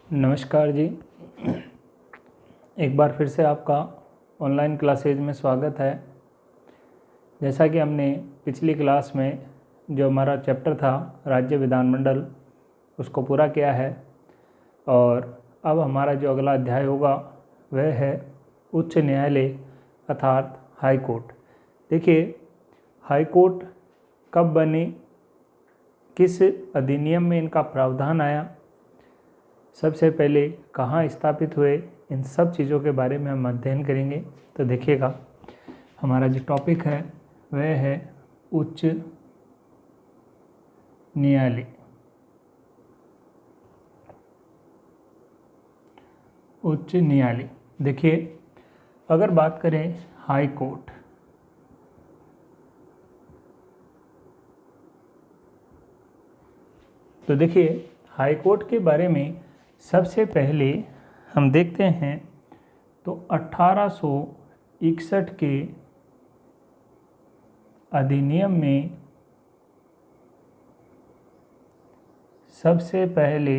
नमस्कार जी। एक बार फिर से आपका ऑनलाइन क्लासेज में स्वागत है। जैसा कि हमने पिछली क्लास में जो हमारा चैप्टर था राज्य विधानमंडल उसको पूरा किया है और अब हमारा जो अगला अध्याय होगा वह है उच्च न्यायालय अर्थात हाई कोर्ट। देखिए, हाई कोर्ट कब बने, किस अधिनियम में इनका प्रावधान आया, सबसे पहले कहाँ स्थापित हुए, इन सब चीज़ों के बारे में हम अध्ययन करेंगे। तो देखिएगा, हमारा जो टॉपिक है वह है उच्च न्यायालय। उच्च न्यायालय, देखिए अगर बात करें हाई कोर्ट, तो देखिए हाई कोर्ट के बारे में सबसे पहले हम देखते हैं तो 1861 के अधिनियम में सबसे पहले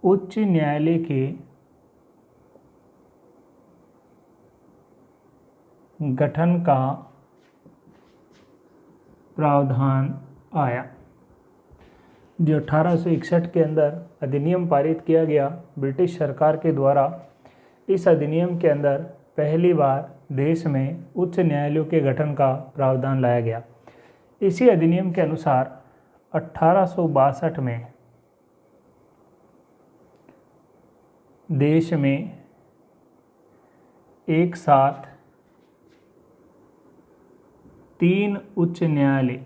उच्च न्यायालय के गठन का प्रावधान आया। जो 1861 के अंदर अधिनियम पारित किया गया ब्रिटिश सरकार के द्वारा, इस अधिनियम के अंदर पहली बार देश में उच्च न्यायालयों के गठन का प्रावधान लाया गया। इसी अधिनियम के अनुसार 1862 में देश में एक साथ 3 उच्च न्यायालय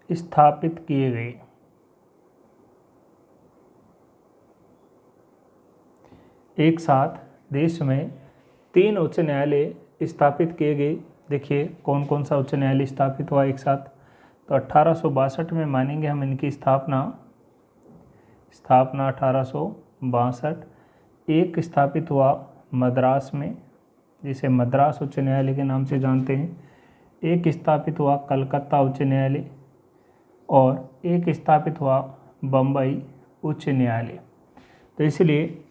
स्थापित किए गए। एक साथ देश में 3 उच्च न्यायालय स्थापित किए गए। देखिए कौन कौन सा उच्च न्यायालय स्थापित हुआ एक साथ, तो 1862 में मानेंगे हम इनकी स्थापना 1862। एक स्थापित हुआ मद्रास में, जिसे मद्रास उच्च न्यायालय के नाम से जानते हैं। एक स्थापित हुआ कलकत्ता उच्च न्यायालय और एक स्थापित हुआ बम्बई उच्च न्यायालय। तो इसलिए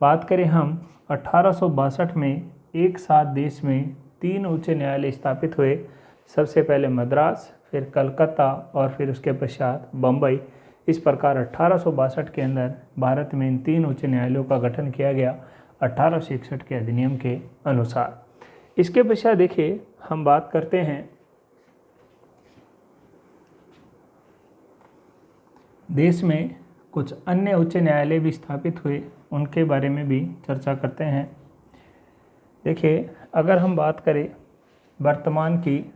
बात करें हम 1862 में एक साथ देश में 3 उच्च न्यायालय स्थापित हुए। सबसे पहले मद्रास, फिर कलकत्ता और फिर उसके पश्चात बम्बई। इस प्रकार 1862 के अंदर भारत में इन 3 उच्च न्यायालयों का गठन किया गया 1861 के अधिनियम के अनुसार। इसके पश्चात देखिए हम बात करते हैं देश में कुछ अन्य उच्च न्यायालय भी स्थापित हुए, उनके बारे में भी चर्चा करते हैं। देखिए अगर हम बात करें वर्तमान की,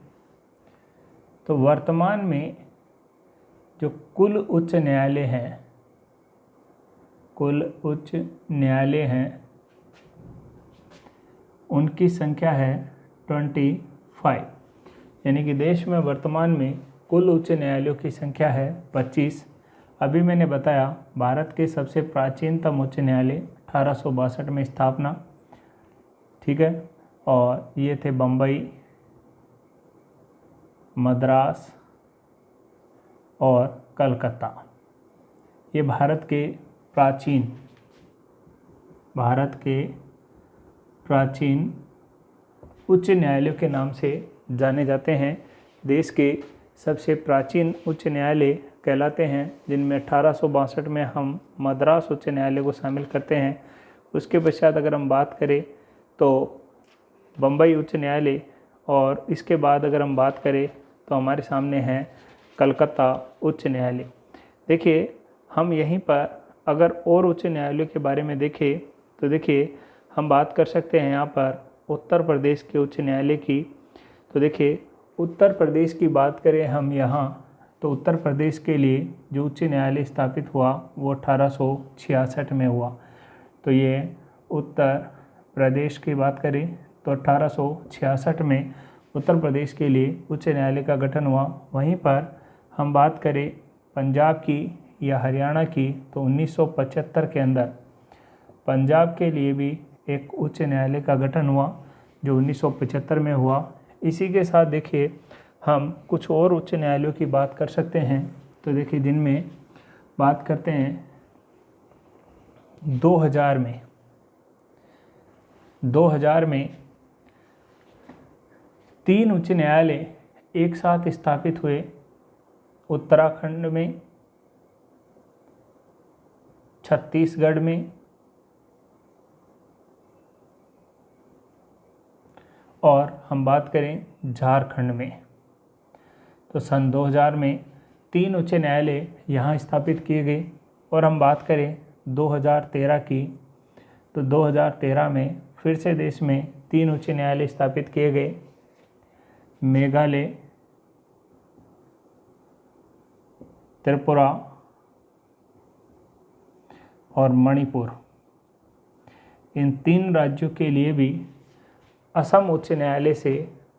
तो वर्तमान में जो कुल उच्च न्यायालय हैं, कुल उच्च न्यायालय हैं, उनकी संख्या है 25। यानी कि देश में वर्तमान में कुल उच्च न्यायालयों की संख्या है 25। अभी मैंने बताया भारत के सबसे प्राचीनतम उच्च न्यायालय 1862 में स्थापना, ठीक है, और ये थे बम्बई, मद्रास और कलकत्ता। ये भारत के प्राचीन उच्च न्यायालयों के नाम से जाने जाते हैं। देश के सबसे प्राचीन उच्च न्यायालय कहलाते हैं, जिनमें 1862 में हम मद्रास उच्च न्यायालय को शामिल करते हैं। उसके पश्चात अगर हम बात करें तो बम्बई उच्च न्यायालय, और इसके बाद अगर हम बात करें तो हमारे सामने है कलकत्ता उच्च न्यायालय। देखिए हम यहीं पर अगर और उच्च न्यायालयों के बारे में देखें तो देखिए हम बात कर सकते हैं यहाँ पर उत्तर प्रदेश के उच्च न्यायालय की। तो देखिए उत्तर प्रदेश की बात करें हम यहाँ, तो उत्तर प्रदेश के लिए जो उच्च न्यायालय स्थापित हुआ वो 1866 में हुआ। तो ये उत्तर प्रदेश की बात करें तो 1866 में उत्तर प्रदेश के लिए उच्च न्यायालय का गठन हुआ। वहीं पर हम बात करें पंजाब की या हरियाणा की, तो 1975 के अंदर पंजाब के लिए भी एक उच्च न्यायालय का गठन हुआ, जो 1975 में हुआ। इसी के साथ देखिए हम कुछ और उच्च न्यायालयों की बात कर सकते हैं। तो देखिए जिनमें बात करते हैं 2000 में 3 उच्च न्यायालय एक साथ स्थापित हुए, उत्तराखंड में, छत्तीसगढ़ में और हम बात करें झारखंड में। तो सन 2000 में 3 उच्च न्यायालय यहाँ स्थापित किए गए। और हम बात करें 2013 की, तो 2013 में फिर से देश में 3 उच्च न्यायालय स्थापित किए गए, मेघालय, त्रिपुरा और मणिपुर। इन 3 राज्यों के लिए भी असम उच्च न्यायालय से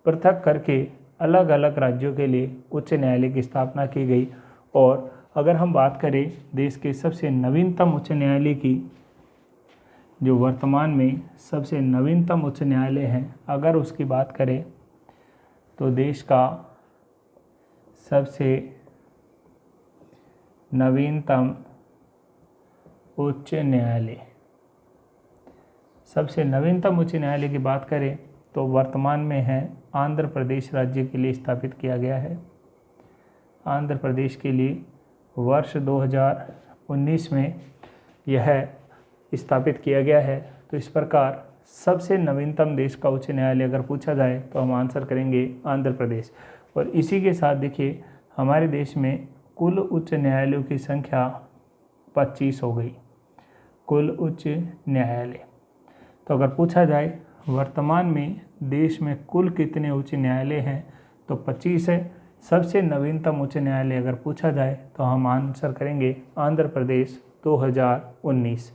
पृथक करके अलग अलग राज्यों के लिए उच्च न्यायालय की स्थापना की गई। और अगर हम बात करें देश के सबसे नवीनतम उच्च न्यायालय की, जो वर्तमान में सबसे नवीनतम उच्च न्यायालय हैं, अगर उसकी बात करें तो देश का सबसे नवीनतम उच्च न्यायालय, सबसे नवीनतम उच्च न्यायालय की बात करें तो वर्तमान में है आंध्र प्रदेश राज्य के लिए स्थापित किया गया है। आंध्र प्रदेश के लिए वर्ष 2019 में यह स्थापित किया गया है। तो इस प्रकार सबसे नवीनतम देश का उच्च न्यायालय अगर पूछा जाए तो हम आंसर करेंगे आंध्र प्रदेश। और इसी के साथ देखिए हमारे देश में कुल उच्च न्यायालयों की संख्या 25 हो गई, कुल उच्च न्यायालय। तो अगर पूछा जाए वर्तमान में देश में कुल कितने उच्च न्यायालय हैं तो 25 है। सबसे नवीनतम उच्च न्यायालय अगर पूछा जाए तो हम आंसर करेंगे आंध्र प्रदेश 2019।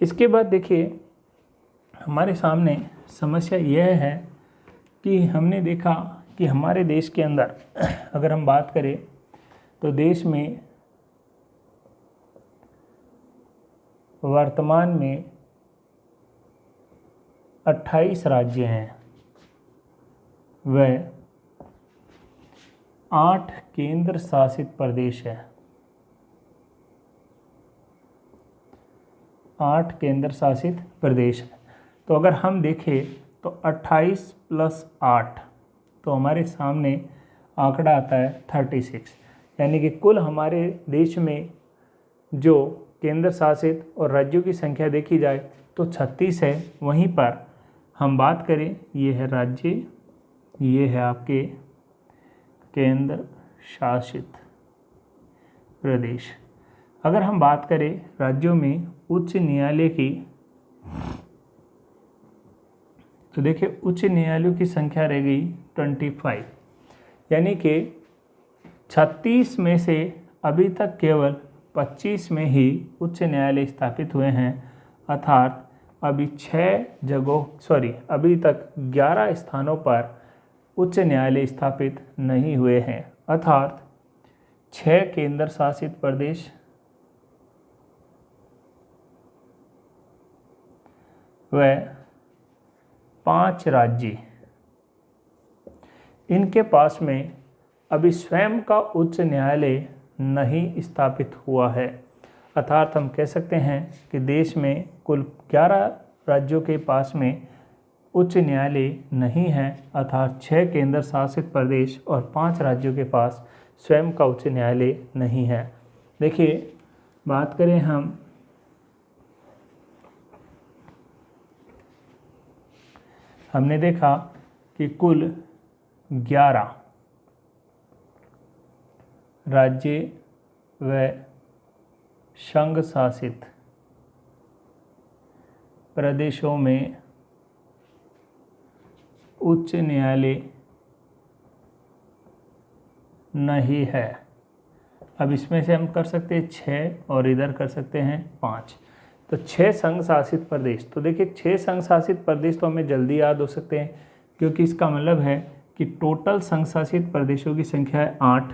इसके बाद देखिए हमारे सामने समस्या यह है कि हमने देखा कि हमारे देश के अंदर अगर हम बात करें तो देश में वर्तमान में 28 राज्य हैं, वह 8 केंद्र शासित प्रदेश है। 8 केंद्र शासित प्रदेश है। तो अगर हम देखें तो 28 + 8 तो हमारे सामने आंकड़ा आता है 36। यानी कि कुल हमारे देश में जो केंद्र शासित और राज्यों की संख्या देखी जाए तो 36 है। वहीं पर हम बात करें, ये है राज्य, ये है आपके केंद्र शासित प्रदेश। अगर हम बात करें राज्यों में उच्च न्यायालय की, तो देखिए उच्च न्यायालयों की संख्या रह गई 25। यानी कि 36 में से अभी तक केवल 25 में ही उच्च न्यायालय स्थापित हुए हैं। अर्थात अभी अभी तक 11 स्थानों पर उच्च न्यायालय स्थापित नहीं हुए हैं। अर्थात 6 केंद्र शासित प्रदेश व 5 राज्य, इनके पास में अभी स्वयं का उच्च न्यायालय नहीं स्थापित हुआ है। अर्थात हम कह सकते हैं कि देश में कुल 11 राज्यों के पास में उच्च न्यायालय नहीं है। अर्थात 6 केंद्र शासित प्रदेश और 5 राज्यों के पास स्वयं का उच्च न्यायालय नहीं है। देखिए बात करें हमने देखा कि कुल 11 राज्य व संघ शासित प्रदेशों में उच्च न्यायालय नहीं है। अब इसमें से हम कर सकते हैं 6 और इधर कर सकते हैं 5। तो 6 संघ शासित प्रदेश, तो देखिए 6 संघ शासित प्रदेश तो हमें जल्दी याद हो सकते हैं, क्योंकि इसका मतलब है कि टोटल संघ शासित प्रदेशों की संख्या है 8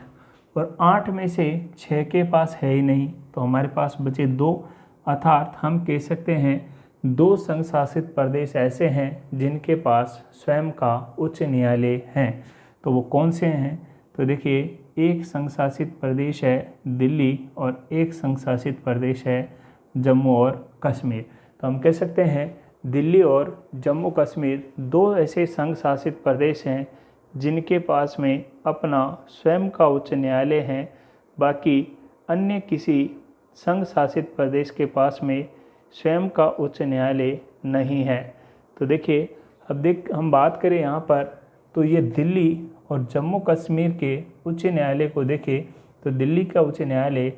और 8 में से 6 के पास है ही नहीं, तो हमारे पास बचे 2। अर्थात हम कह सकते हैं दो संघ शासित प्रदेश ऐसे हैं जिनके पास स्वयं का उच्च न्यायालय हैं। तो वो कौन से हैं? तो देखिए, एक संघ शासित प्रदेश है दिल्ली और एक संघ शासित प्रदेश है जम्मू और कश्मीर। तो हम कह सकते हैं दिल्ली और जम्मू कश्मीर दो ऐसे संघ शासित प्रदेश हैं जिनके पास में अपना स्वयं का उच्च न्यायालय है। बाकी अन्य किसी संघ शासित प्रदेश के पास में स्वयं का उच्च न्यायालय नहीं है। तो देखिए, अब हम बात करें यहाँ पर, तो ये दिल्ली और जम्मू कश्मीर के उच्च न्यायालय को देखें तो दिल्ली का उच्च न्यायालय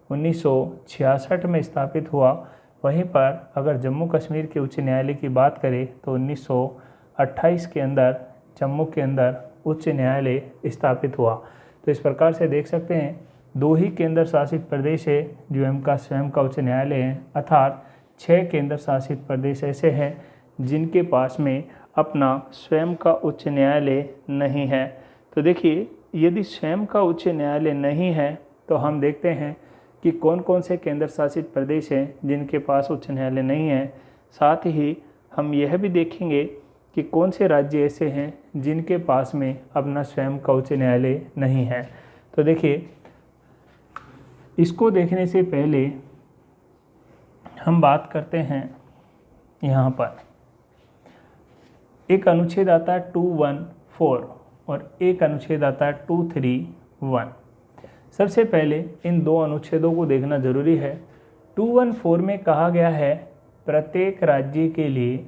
1966 में स्थापित हुआ। वहीं पर अगर जम्मू कश्मीर के उच्च न्यायालय की बात करें तो 1928 के अंदर जम्मू के अंदर उच्च न्यायालय स्थापित हुआ। तो इस प्रकार से देख सकते हैं दो ही केंद्र शासित प्रदेश है जो इनका स्वयं का उच्च न्यायालय है, अर्थात 6 केंद्र शासित प्रदेश ऐसे हैं जिनके पास में अपना स्वयं का उच्च न्यायालय नहीं है। तो देखिए, यदि स्वयं का उच्च न्यायालय नहीं है तो हम देखते हैं कि कौन कौन से केंद्र शासित प्रदेश हैं जिनके पास उच्च न्यायालय नहीं है। साथ ही हम यह भी देखेंगे कि कौन से राज्य ऐसे हैं जिनके पास में अपना स्वयं का उच्च न्यायालय नहीं है। तो देखिए, इसको देखने से पहले हम बात करते हैं, यहाँ पर एक अनुच्छेद आता है 214 और एक अनुच्छेद आता है 231। सबसे पहले इन दो अनुच्छेदों को देखना जरूरी है। 214 में कहा गया है प्रत्येक राज्य के लिए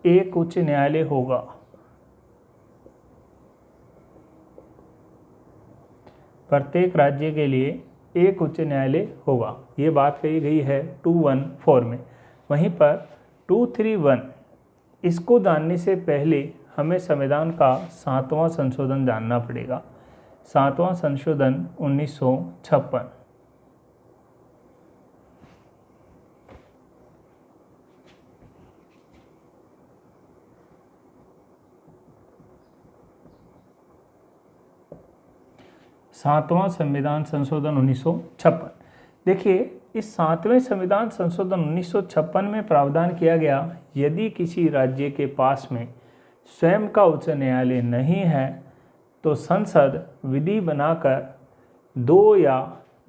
एक उच्च न्यायालय होगा। प्रत्येक राज्य के लिए एक उच्च न्यायालय होगा, ये बात कही गई है 214 में। वहीं पर 231, इसको जानने से पहले हमें संविधान का 7वां संशोधन जानना पड़ेगा। 7वां संशोधन 1956। सातवां संविधान संशोधन 1956। देखिए, इस 7वें संविधान संशोधन 1956 में प्रावधान किया गया, यदि किसी राज्य के पास में स्वयं का उच्च न्यायालय नहीं है तो संसद विधि बनाकर दो या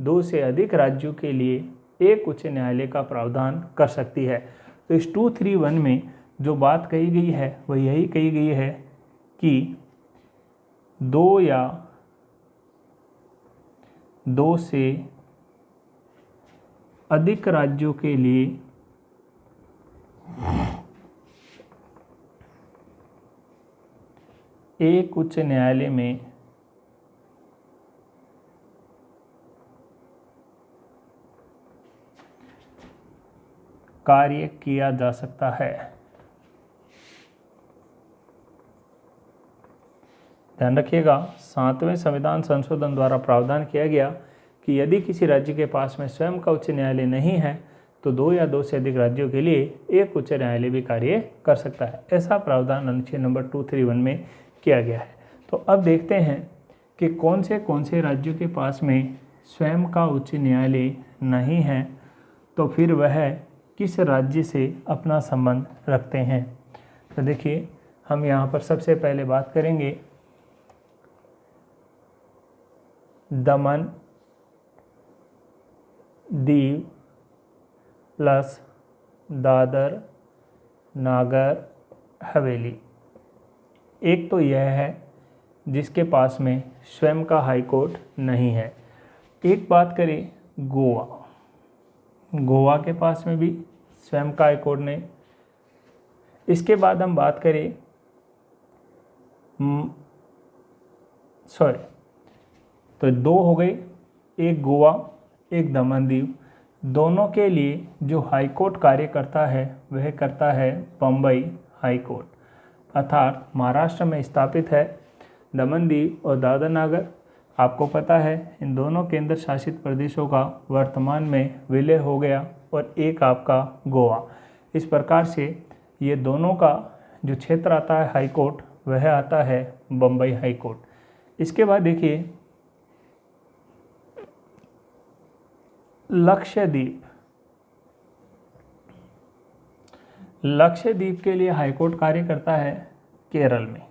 दो से अधिक राज्यों के लिए एक उच्च न्यायालय का प्रावधान कर सकती है। तो इस 231 में जो बात कही गई है वह यही कही गई है कि दो या दो से अधिक राज्यों के लिए एक उच्च न्यायालय में कार्य किया जा सकता है। ध्यान रखिएगा, 7वें संविधान संशोधन द्वारा प्रावधान किया गया कि यदि किसी राज्य के पास में स्वयं का उच्च न्यायालय नहीं है तो दो या दो से अधिक राज्यों के लिए एक उच्च न्यायालय भी कार्य कर सकता है। ऐसा प्रावधान अनुच्छेद नंबर 231 में किया गया है। तो अब देखते हैं कि कौन से राज्यों के पास में स्वयं का उच्च न्यायालय नहीं है, तो फिर वह किस राज्य से अपना संबंध रखते हैं। तो देखिए, हम यहाँ पर सबसे पहले बात करेंगे दमन, दीव प्लस दादर नागर हवेली। एक तो यह है जिसके पास में स्वयं का हाई कोर्ट नहीं है। एक बात करें गोवा, गोवा के पास में भी स्वयं का हाई कोर्ट नहीं। इसके बाद हम बात करें तो दो हो गए, एक गोवा एक दमन दीव। दोनों के लिए जो हाई कोर्ट कार्य करता है वह करता है बम्बई हाई कोर्ट, अर्थात महाराष्ट्र में स्थापित है। दमन दीव और दादर नागर, आपको पता है इन दोनों केंद्र शासित प्रदेशों का वर्तमान में विलय हो गया और एक आपका गोवा। इस प्रकार से ये दोनों का जो क्षेत्र आता है हाई कोर्ट वह आता है बम्बई हाई कोर्ट। इसके बाद देखिए लक्षद्वीप, लक्षद्वीप के लिए हाईकोर्ट कार्य करता है केरल में,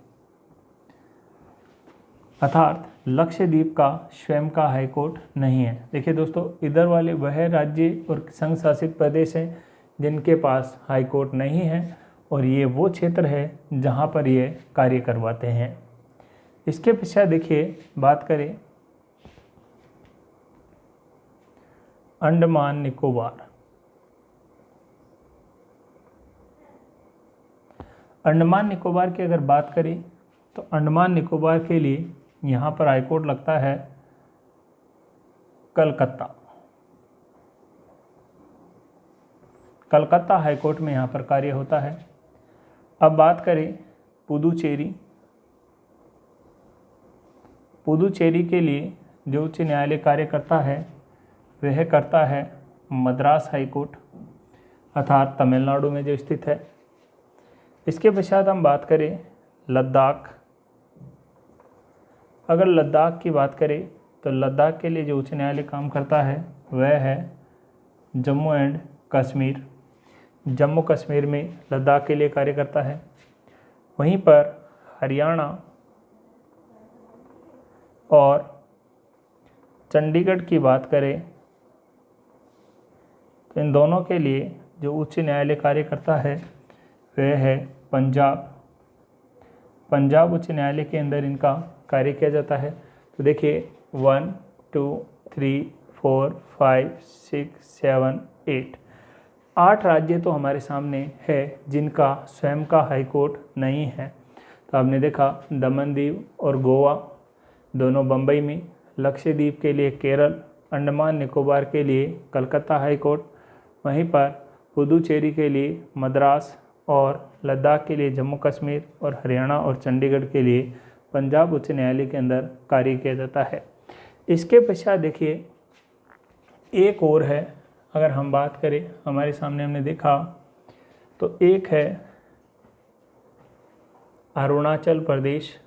अर्थात लक्षद्वीप का स्वयं का हाईकोर्ट नहीं है। देखिए दोस्तों, इधर वाले वह राज्य और संघ शासित प्रदेश हैं जिनके पास हाईकोर्ट नहीं है, और ये वो क्षेत्र है जहाँ पर ये कार्य करवाते हैं। इसके पश्चात देखिए बात करें अंडमान निकोबार। अंडमान निकोबार की अगर बात करें तो अंडमान निकोबार के लिए यहाँ पर हाईकोर्ट लगता है कलकत्ता। कलकत्ता हाईकोर्ट में यहाँ पर कार्य होता है। अब बात करें पुदुचेरी। पुदुचेरी के लिए जो उच्च न्यायालय कार्य करता है वह करता है मद्रास हाईकोर्ट, अर्थात तमिलनाडु में जो स्थित है। इसके पश्चात हम बात करें लद्दाख। अगर लद्दाख की बात करें तो लद्दाख के लिए जो उच्च न्यायालय काम करता है वह है जम्मू एंड कश्मीर। जम्मू कश्मीर में लद्दाख के लिए कार्य करता है। वहीं पर हरियाणा और चंडीगढ़ की बात करें तो इन दोनों के लिए जो उच्च न्यायालय कार्य करता है वह है पंजाब। पंजाब उच्च न्यायालय के अंदर इनका कार्य किया जाता है। तो देखिए 1 2 3 4 5 6 7 8 8 राज्य तो हमारे सामने है जिनका स्वयं का हाईकोर्ट नहीं है। तो आपने देखा दमन दीव और गोवा दोनों बम्बई में, लक्षद्वीप के लिए केरल, अंडमान निकोबार के लिए कलकत्ता हाईकोर्ट, वहीं पर पुदुचेरी के लिए मद्रास और लद्दाख के लिए जम्मू कश्मीर और हरियाणा और चंडीगढ़ के लिए पंजाब उच्च न्यायालय के अंदर कार्य किया जाता है। इसके पश्चात देखिए एक और है, अगर हम बात करें हमारे सामने हमने देखा तो एक है अरुणाचल प्रदेश,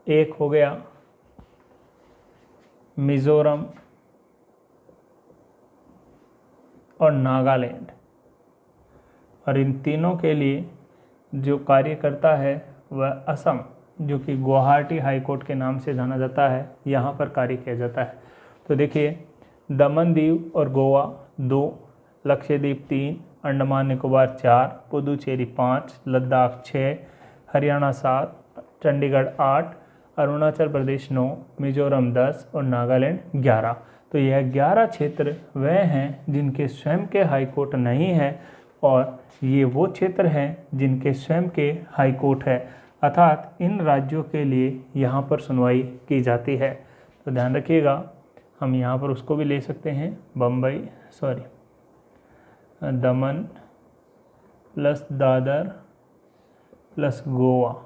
एक हो गया मिजोरम और नागालैंड, और इन तीनों के लिए जो कार्य करता है वह असम, जो कि गुवाहाटी हाईकोर्ट के नाम से जाना जाता है, यहाँ पर कार्य किया जाता है। तो देखिए दमन दीव और गोवा 2, लक्षद्वीप 3, अंडमान निकोबार 4, पुदुचेरी 5, लद्दाख 6, हरियाणा 7, चंडीगढ़ 8, अरुणाचल प्रदेश 9, मिजोरम 10 और नागालैंड 11। तो यह 11 क्षेत्र वह हैं जिनके स्वयं के हाईकोर्ट नहीं है, और ये वो क्षेत्र हैं जिनके स्वयं के हाईकोर्ट है, अर्थात इन राज्यों के लिए यहाँ पर सुनवाई की जाती है। तो ध्यान रखिएगा, हम यहाँ पर उसको भी ले सकते हैं दमन प्लस दादर प्लस गोवा,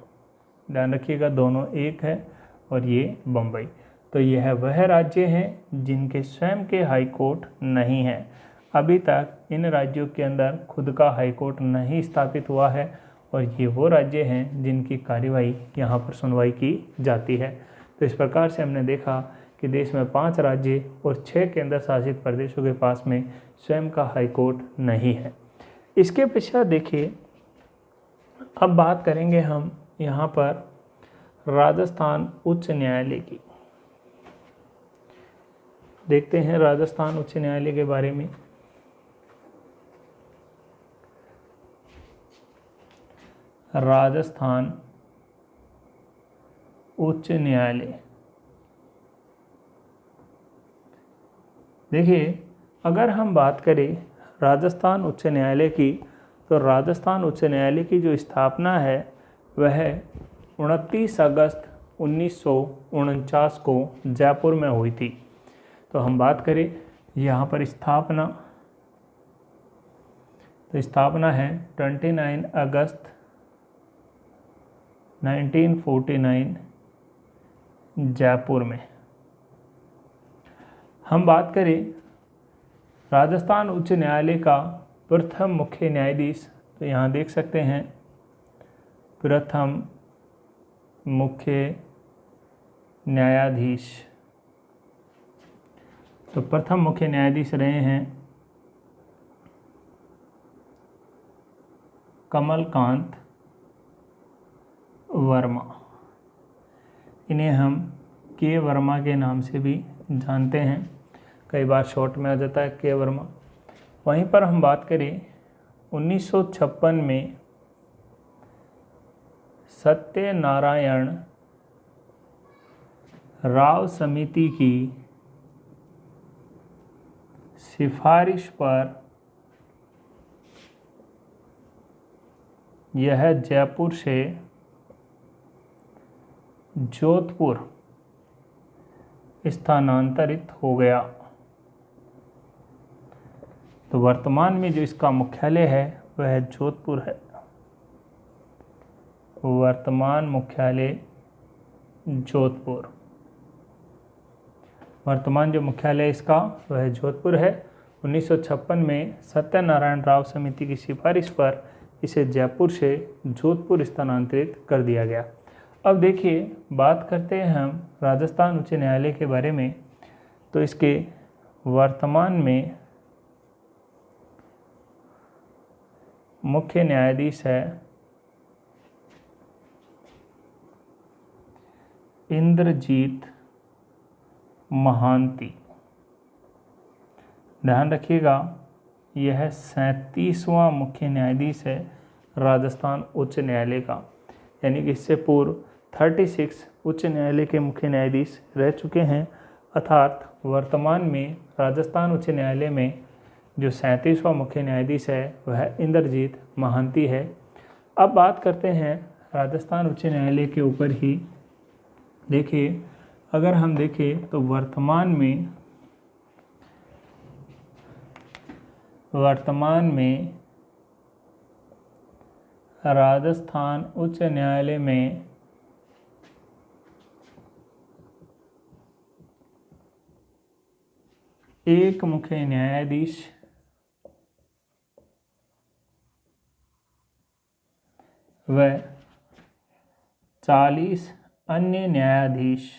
ध्यान रखिएगा दोनों एक है और ये बम्बई। तो यह वह राज्य हैं जिनके स्वयं के हाई कोर्ट नहीं है। अभी तक इन राज्यों के अंदर खुद का हाई कोर्ट नहीं स्थापित हुआ है, और ये वो राज्य हैं जिनकी कार्यवाही यहाँ पर सुनवाई की जाती है। तो इस प्रकार से हमने देखा कि देश में 5 राज्य और 6 केंद्र शासित प्रदेशों के पास में स्वयं का हाई कोर्ट नहीं है। इसके पश्चात देखिए, अब बात करेंगे हम यहाँ पर राजस्थान उच्च न्यायालय की। देखते हैं राजस्थान उच्च न्यायालय के बारे में। राजस्थान उच्च न्यायालय, देखिए अगर हम बात करें राजस्थान उच्च न्यायालय की, तो राजस्थान उच्च न्यायालय की जो स्थापना है वह 29 अगस्त 1949 को जयपुर में हुई थी। तो हम बात करें यहाँ पर स्थापना, तो स्थापना है 29 अगस्त 1949 जयपुर में। हम बात करें राजस्थान उच्च न्यायालय का प्रथम मुख्य न्यायाधीश, तो यहाँ देख सकते हैं प्रथम मुख्य न्यायाधीश। तो प्रथम मुख्य न्यायाधीश रहे हैं कमलकांत वर्मा। इन्हें हम के वर्मा के नाम से भी जानते हैं, कई बार शॉर्ट में आ जाता है के वर्मा। वहीं पर हम बात करें 1956 में सत्यनारायण राव समिति की सिफारिश पर यह जयपुर से जोधपुर स्थानांतरित हो गया। तो वर्तमान में जो इसका मुख्यालय है वह जोधपुर है। वर्तमान मुख्यालय जोधपुर। वर्तमान जो मुख्यालय इसका वह जोधपुर है। 1956 में सत्यनारायण राव समिति की सिफारिश पर इसे जयपुर से जोधपुर स्थानांतरित कर दिया गया। अब देखिए, बात करते हैं हम राजस्थान उच्च न्यायालय के बारे में। तो इसके वर्तमान में मुख्य न्यायाधीश है इंद्रजीत महांती। ध्यान रखिएगा, यह 37वां मुख्य न्यायाधीश है राजस्थान उच्च न्यायालय का, यानी कि इससे पूर्व 36 उच्च न्यायालय के मुख्य न्यायाधीश रह चुके हैं। अर्थात वर्तमान में राजस्थान उच्च न्यायालय में जो 37वां मुख्य न्यायाधीश है वह इंद्रजीत महांती है। अब बात करते हैं राजस्थान उच्च न्यायालय के ऊपर ही। देखिए, अगर हम देखें तो वर्तमान में राजस्थान उच्च न्यायालय में एक मुख्य न्यायाधीश व 40 अन्य न्यायाधीश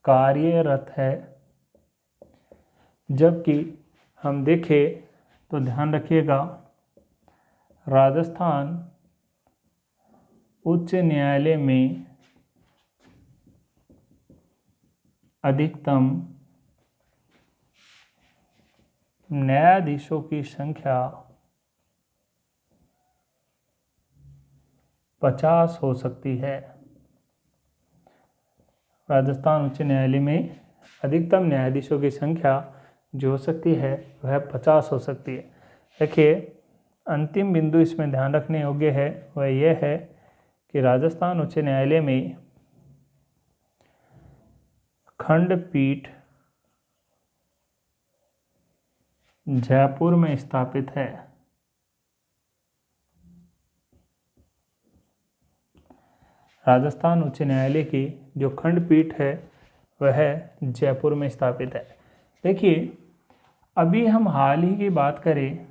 कार्यरत है। जबकि हम देखें तो ध्यान रखिएगा, राजस्थान उच्च न्यायालय में अधिकतम न्यायाधीशों की संख्या 50 हो सकती है। राजस्थान उच्च न्यायालय में अधिकतम न्यायाधीशों की संख्या जो हो सकती है वह 50 हो सकती है। देखिए, अंतिम बिंदु इसमें ध्यान रखने योग्य है वह यह है कि राजस्थान उच्च न्यायालय में खंडपीठ जयपुर में स्थापित है। राजस्थान उच्च न्यायालय की जो खंडपीठ है वह जयपुर में स्थापित है। देखिए, अभी हम हाल ही की बात करें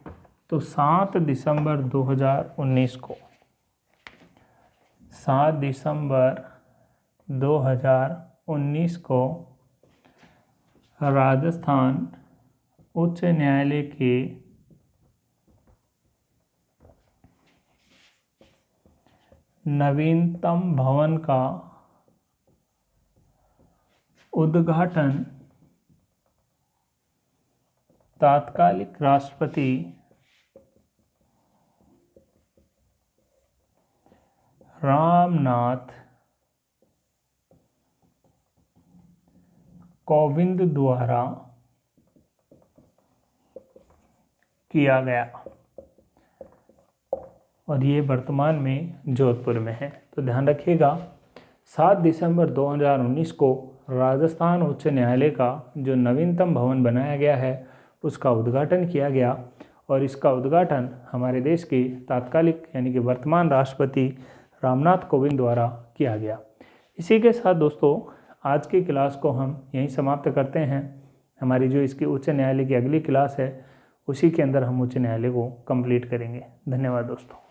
तो 7 दिसंबर 2019 को 7 दिसंबर 2019 को राजस्थान उच्च न्यायालय के नवीनतम भवन का उद्घाटन तात्कालिक राष्ट्रपति रामनाथ कोविंद द्वारा किया गया और ये वर्तमान में जोधपुर में है। तो ध्यान रखिएगा, 7 दिसंबर 2019 को राजस्थान उच्च न्यायालय का जो नवीनतम भवन बनाया गया है उसका उद्घाटन किया गया और इसका उद्घाटन हमारे देश के तात्कालिक यानी कि वर्तमान राष्ट्रपति रामनाथ कोविंद द्वारा किया गया। इसी के साथ दोस्तों, आज की क्लास को हम यहीं समाप्त करते हैं। हमारी जो इसकी उच्च न्यायालय की अगली क्लास है उसी के अंदर हम उच्च न्यायालय को कंप्लीट करेंगे। धन्यवाद दोस्तों।